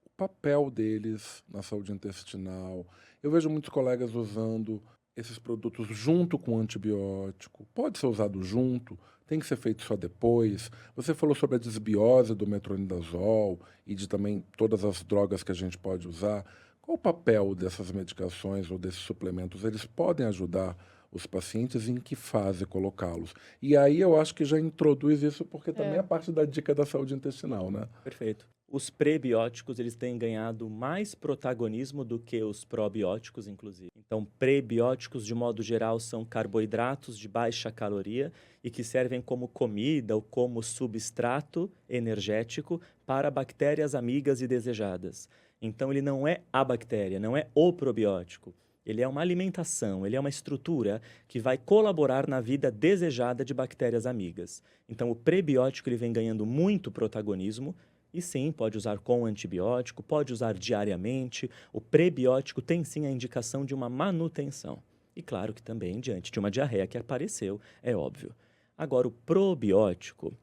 O papel deles na saúde intestinal. Eu vejo muitos colegas usando esses produtos junto com antibiótico. Pode ser usado junto, tem que ser feito só depois. Você falou sobre a desbiose do metronidazol e de também todas as drogas que a gente pode usar. Qual o papel dessas medicações ou desses suplementos? Eles podem ajudar os pacientes, em que fase colocá-los? E aí eu acho que já introduz isso, porque também é parte da dica da saúde intestinal, né? Perfeito. Os prebióticos, eles têm ganhado mais protagonismo do que os probióticos, inclusive. Então, prebióticos, de modo geral, são carboidratos de baixa caloria e que servem como comida ou como substrato energético para bactérias amigas e desejadas. Então, ele não é a bactéria, não é o probiótico. Ele é uma alimentação, ele é uma estrutura que vai colaborar na vida desejada de bactérias amigas. Então, o prebiótico ele vem ganhando muito protagonismo. E sim, pode usar com antibiótico, pode usar diariamente. O prebiótico tem sim a indicação de uma manutenção. E claro que também diante de uma diarreia que apareceu, é óbvio. Agora, o probiótico,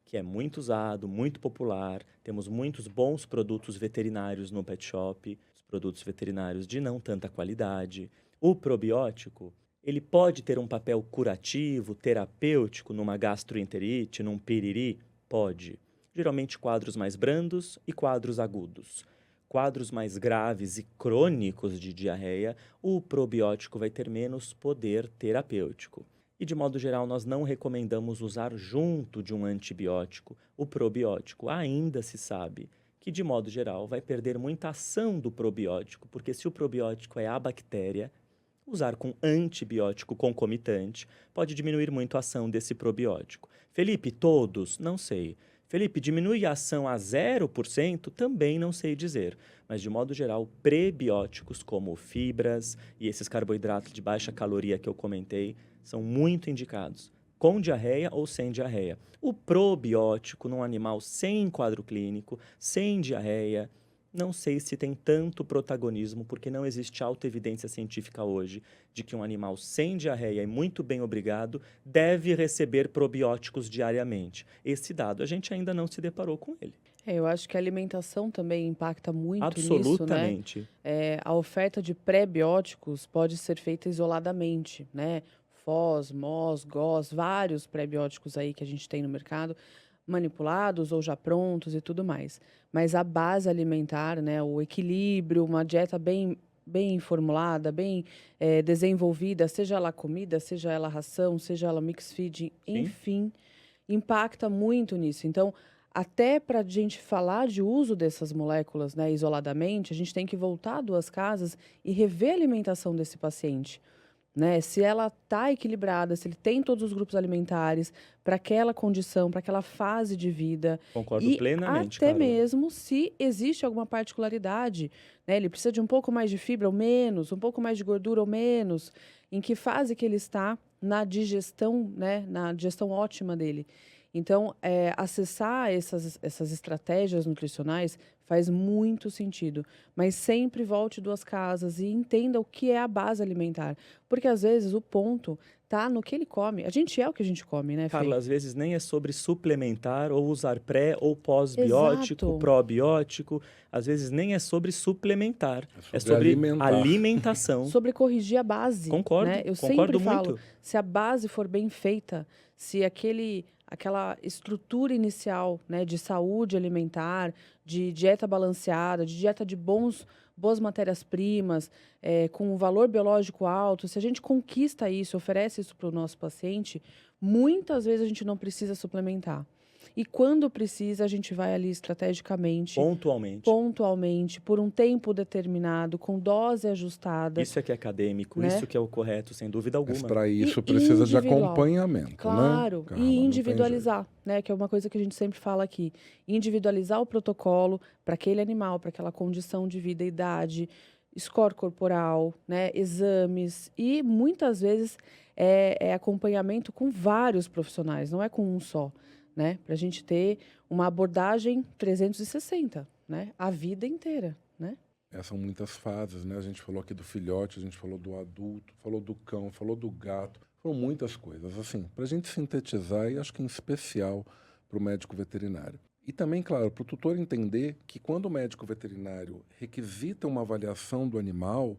que é muito usado, muito popular, temos muitos bons produtos veterinários no pet shop, os produtos veterinários de não tanta qualidade. O probiótico, ele pode ter um papel curativo, terapêutico numa gastroenterite, num piriri? Pode. Geralmente quadros mais brandos e quadros agudos. Quadros mais graves e crônicos de diarreia, o probiótico vai ter menos poder terapêutico. E, de modo geral, nós não recomendamos usar junto de um antibiótico o probiótico. Ainda se sabe que, de modo geral, vai perder muita ação do probiótico, porque se o probiótico é a bactéria, Usar com antibiótico concomitante pode diminuir muito a ação desse probiótico. Felipe, todos? Não sei. Felipe, diminui a ação a 0%? Também não sei dizer. Mas, de modo geral, prebióticos como fibras e esses carboidratos de baixa caloria que eu comentei são muito indicados, com diarreia ou sem diarreia. O probiótico num animal sem quadro clínico, sem diarreia, não sei se tem tanto protagonismo, porque não existe autoevidência científica hoje de que um animal sem diarreia e muito bem obrigado deve receber probióticos diariamente. Esse dado a gente ainda não se deparou com ele. Eu acho que a alimentação também impacta muito nisso, né? Absolutamente. A oferta de pré-bióticos pode ser feita isoladamente, né? FOS, MOS, GOS, vários pré-bióticos aí que a gente tem no mercado, manipulados ou já prontos e tudo mais. Mas a base alimentar, né, o equilíbrio, uma dieta bem formulada, bem desenvolvida, seja ela comida, seja ela ração, seja ela mix feeding, Sim. enfim, impacta muito nisso. Então, até para a gente falar de uso dessas moléculas, né, isoladamente, a gente tem que voltar 2 casas e rever a alimentação desse paciente. Né? Se ela está equilibrada, se ele tem todos os grupos alimentares para aquela condição, para aquela fase de vida. Concordo E plenamente, até Carla. mesmo se existe alguma particularidade. Né? Ele precisa de um pouco mais de fibra ou menos, um pouco mais de gordura ou menos. Em que fase que ele está na digestão, né? Na digestão ótima dele. Então, acessar essas estratégias nutricionais faz muito sentido. Mas sempre volte 2 casas e entenda o que é a base alimentar. Porque, às vezes, o ponto está no que ele come. A gente é o que a gente come, né, Fê? Carla, às vezes nem é sobre suplementar ou usar pré ou pós-biótico, Exato. probiótico. Às vezes nem é sobre suplementar. É É sobre sobre alimentar. alimentação. Sobre corrigir a base. Concordo, Né? Eu concordo sempre falo, muito. se a base for bem feita, se aquela estrutura inicial, né, de saúde alimentar, de dieta balanceada, de dieta de boas matérias-primas, com um valor biológico alto, se a gente conquista isso, oferece isso para o nosso paciente, muitas vezes a gente não precisa suplementar. E quando precisa, a gente vai ali estrategicamente, pontualmente, por um tempo determinado, com dose ajustada. Isso é que é acadêmico, né? isso que é o correto, sem dúvida Mas alguma. para isso E precisa de individual. acompanhamento, Claro, né, Carla? e Não tem individualizar, né? Que é uma coisa que a gente sempre fala aqui. Individualizar o protocolo para aquele animal, para aquela condição de vida, idade, score corporal, né? Exames. E muitas vezes é acompanhamento com vários profissionais, não é com um só, né? Para a gente ter uma abordagem 360, né? A vida inteira, né? São muitas fases, né? A gente falou aqui do filhote, a gente falou do adulto, falou do cão, falou do gato. Foram muitas coisas. Assim, para a gente sintetizar, e acho que em especial para o médico veterinário. E também, claro, para o tutor entender que quando o médico veterinário requisita uma avaliação do animal,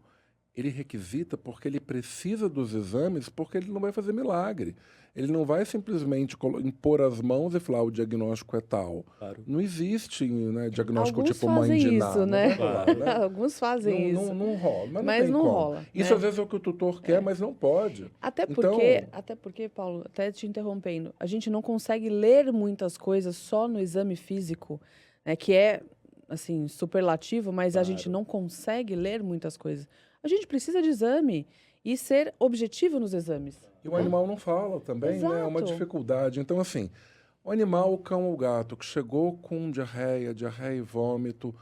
ele requisita porque ele precisa dos exames, porque ele não vai fazer milagre. Ele não vai simplesmente impor as mãos e falar o diagnóstico é tal. Claro. Não existe, né, diagnóstico Alguns tipo mãe de fazem nada. isso, né? Não vai rolar, né? Alguns fazem isso. Não rola, mas Mas não tem não como. rola, Isso né? às vezes é o que o tutor quer, mas não pode. Até Então- porque, Paulo, até te interrompendo, a gente não consegue ler muitas coisas só no exame físico, né, que é, assim, superlativo, mas a Claro. gente não consegue ler muitas coisas. A gente precisa de exame e ser objetivo nos exames. E o animal não fala também, né? É uma Exato. dificuldade. Então, assim, o animal, o cão ou o gato que chegou com diarreia e vômito,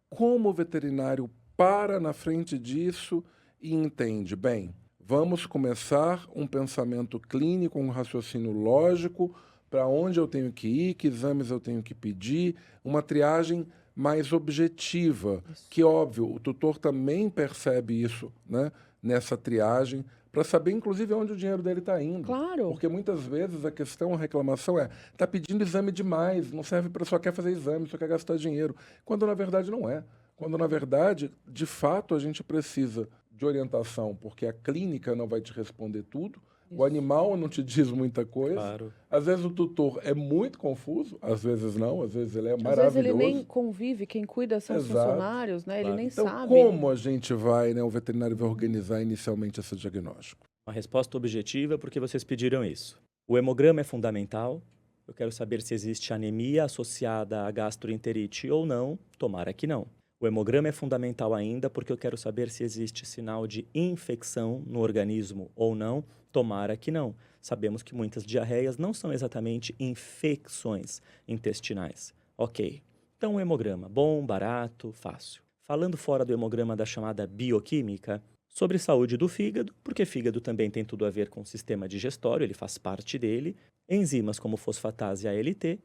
como o veterinário para na frente disso e entende, bem, vamos começar um pensamento clínico, um raciocínio lógico, para onde eu tenho que ir, que exames eu tenho que pedir, uma triagem mais objetiva, que óbvio, o tutor também percebe isso, né, nessa triagem, para saber inclusive onde o dinheiro dele está indo. Claro. Porque muitas vezes a reclamação é, está pedindo exame demais, não serve para, só quer fazer exame, só quer gastar dinheiro, quando na verdade não é. Quando na verdade, de fato, a gente precisa de orientação, porque a clínica não vai te responder tudo, o animal não te diz muita coisa. Claro. Às vezes o tutor é muito confuso, às vezes não, às vezes ele é Às maravilhoso. vezes ele nem convive, quem cuida são os Exato. funcionários, né? Ele Claro. nem Então, sabe. como a gente vai, né, o veterinário vai organizar inicialmente esse diagnóstico? Uma resposta objetiva, porque vocês pediram isso. O hemograma é fundamental. Eu quero saber se existe anemia associada à gastroenterite ou não. Tomara que não. O hemograma é fundamental ainda porque eu quero saber se existe sinal de infecção no organismo ou não. Tomara que não. Sabemos que muitas diarreias não são exatamente infecções intestinais. Ok. Então, o hemograma, bom, barato, fácil. Falando fora do hemograma da chamada bioquímica, sobre saúde do fígado, porque fígado também tem tudo a ver com o sistema digestório, ele faz parte dele, enzimas como fosfatase ALT,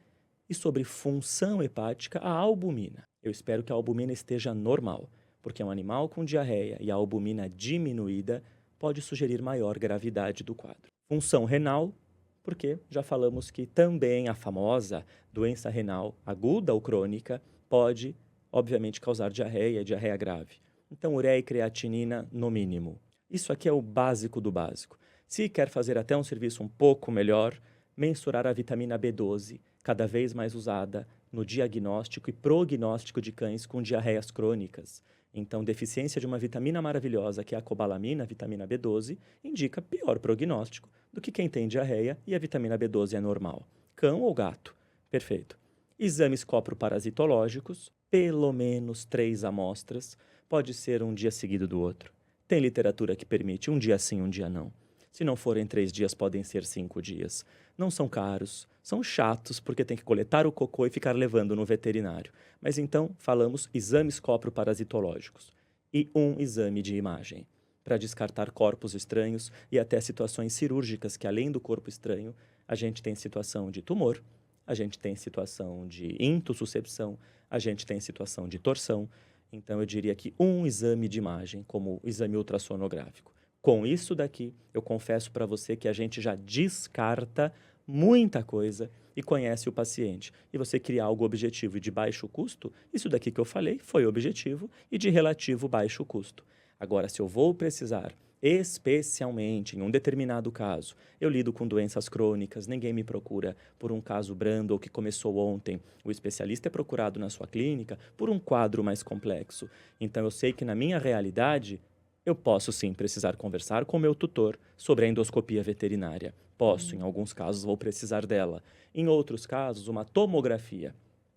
e sobre função hepática, a albumina. Eu espero que a albumina esteja normal, porque um animal com diarreia e a albumina diminuída pode sugerir maior gravidade do quadro. Função renal, porque já falamos que também a famosa doença renal aguda ou crônica pode, obviamente, causar diarreia e diarreia grave. Então, ureia e creatinina no mínimo. Isso aqui é o básico do básico. Se quer fazer até um serviço um pouco melhor, mensurar a vitamina B12, cada vez mais usada no diagnóstico e prognóstico de cães com diarreias crônicas. Então, deficiência de uma vitamina maravilhosa, que é a cobalamina, a vitamina B12, indica pior prognóstico do que quem tem diarreia e a vitamina B12 é normal. Cão ou gato? Perfeito. Exames coproparasitológicos, pelo menos 3 amostras, pode ser um dia seguido do outro. Tem literatura que permite um dia sim, um dia não. Se não forem 3 dias, podem ser 5 dias. Não são caros, são chatos porque tem que coletar o cocô e ficar levando no veterinário. Mas então, falamos exames coproparasitológicos e um exame de imagem, para descartar corpos estranhos e até situações cirúrgicas que, além do corpo estranho, a gente tem situação de tumor, a gente tem situação de intussuscepção, a gente tem situação de torção. Então, eu diria que um exame de imagem, como o exame ultrassonográfico. Com isso daqui, eu confesso para você que a gente já descarta muita coisa e conhece o paciente. E você cria algo objetivo e de baixo custo, isso daqui que eu falei foi objetivo e de relativo baixo custo. Agora, se eu vou precisar, especialmente em um determinado caso, eu lido com doenças crônicas, ninguém me procura por um caso brando ou que começou ontem. O especialista é procurado na sua clínica por um quadro mais complexo. Então, eu sei que na minha realidade, eu posso sim precisar conversar com o meu tutor sobre a endoscopia veterinária. Posso, em alguns casos, vou precisar dela. Em outros casos, uma tomografia.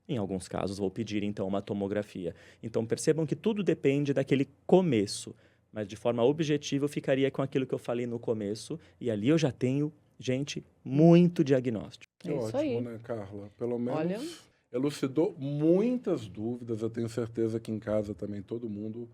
Em alguns casos, vou pedir, então, uma tomografia. Então, percebam que tudo depende daquele começo. Mas, de forma objetiva, eu ficaria com aquilo que eu falei no começo. E ali eu já tenho, gente, muito diagnóstico. Que É isso ótimo, aí. né, Carla? Pelo menos Olha. elucidou muitas dúvidas. Eu tenho certeza que em casa também todo mundo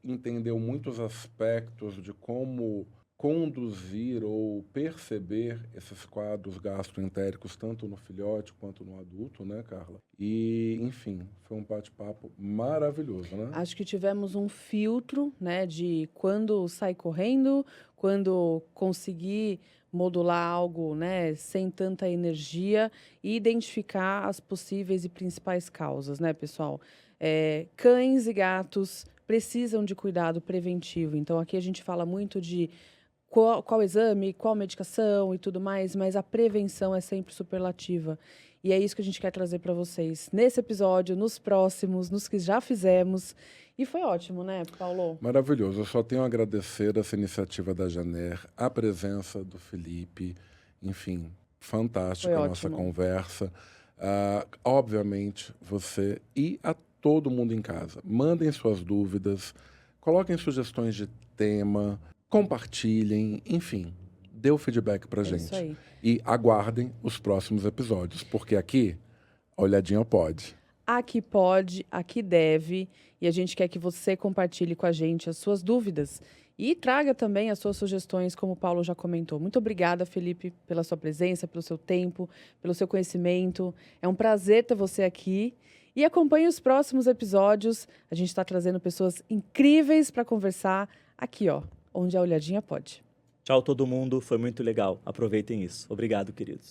entendeu muitos aspectos de como conduzir ou perceber esses quadros gastroentéricos, tanto no filhote quanto no adulto, né, Carla? E, enfim, foi um bate-papo maravilhoso, né? Acho que tivemos um filtro, né, de quando sai correndo, quando conseguir modular algo, né, sem tanta energia e identificar as possíveis e principais causas, né, pessoal? Cães e gatos precisam de cuidado preventivo. Então, aqui a gente fala muito de qual exame, qual medicação e tudo mais, mas a prevenção é sempre superlativa. E é isso que a gente quer trazer para vocês nesse episódio, nos próximos, nos que já fizemos. E foi ótimo, né, Paulo? Maravilhoso. Eu só tenho a agradecer essa iniciativa da Janer, a presença do Felipe, enfim, fantástica Foi a nossa ótimo. conversa. Obviamente, você e a todo mundo em casa, mandem suas dúvidas, coloquem sugestões de tema, compartilhem, enfim, dê o feedback pra gente. Isso aí. E aguardem os próximos episódios, porque aqui, a olhadinha pode. Aqui pode, aqui deve, e a gente quer que você compartilhe com a gente as suas dúvidas e traga também as suas sugestões, como o Paulo já comentou. Muito obrigada, Felipe, pela sua presença, pelo seu tempo, pelo seu conhecimento. É um prazer ter você aqui. E acompanhe os próximos episódios. A gente está trazendo pessoas incríveis para conversar aqui, ó, onde a olhadinha pode. Tchau, todo mundo. Foi muito legal. Aproveitem isso. Obrigado, queridos.